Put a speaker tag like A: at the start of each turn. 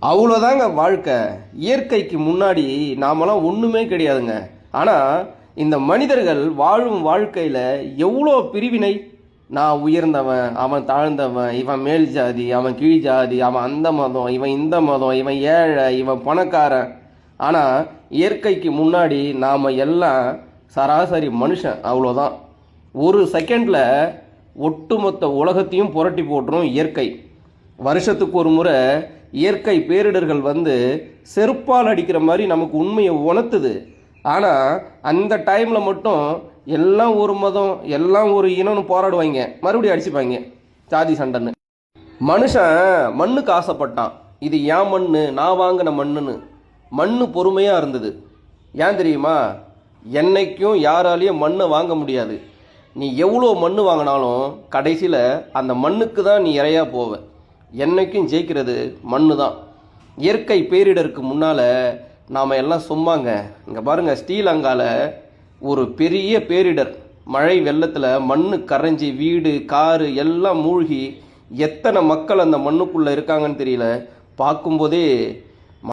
A: அவ்வளோதாங்க வாழ்க்கை. இயற்கைக்கு முன்னாடி நாமெல்லாம் ஒன்றுமே கிடையாதுங்க. ஆனால் இந்த மனிதர்கள் வாழும் வாழ்க்கையில் எவ்வளோ பிரிவினை. நான் உயர்ந்தவன், அவன் தாழ்ந்தவன், இவன் மேல் ஜாதி, அவன் கீழ் ஜாதி, அவன் அந்த மதம், இவன் இந்த மதம், இவன் ஏழை, இவன் பணக்காரன். ஆனால் இயற்கைக்கு முன்னாடி நாம் எல்லாம் சராசரி மனுஷன், அவ்வளோதான். ஒரு செகண்டில் ஒட்டுமொத்த உலகத்தையும் புரட்டி போட்டுரும் இயற்கை. வருஷத்துக்கு ஒரு முறை இயற்கை பேரிடர்கள் வந்து செருப்பால் அடிக்கிற மாதிரி நமக்கு உண்மையை உணர்த்துது. ஆனால் அந்த டைமில் மட்டும் எல்லாம் ஒரு மதம், எல்லாம் ஒரு இனம்னு போராடுவாங்க, மறுபடியும் அடிச்சுப்பாங்க, சாதி சண்டைன்னு. மனுஷன் மண்ணுக்கு ஆசைப்பட்டான். இது ஏன் மண்ணு, நான் வாங்கின மண்ணுன்னு. மண்ணு பொறுமையாக இருந்தது. ஏன் தெரியுமா? என்னைக்கும் யாராலையும் மண்ணை வாங்க முடியாது. நீ எவ்வளோ மண் வாங்கினாலும் கடைசியில் அந்த மண்ணுக்கு தான் நீ இறையாக போவ. என்னைக்கும் ஜெயிக்கிறது மண்ணு தான். இயற்கை பேரிடருக்கு முன்னால் நாம் எல்லாம் சும்மாங்க. இங்கே பாருங்கள், ஸ்ரீலங்காவில் ஒரு பெரிய பேரிடர், மழை வெள்ளத்தில் மண் கரைஞ்சி வீடு காரு எல்லாம் மூழ்கி எத்தனை மக்கள் அந்த மண்ணுக்குள்ளே இருக்காங்கன்னு தெரியல. பார்க்கும்போதே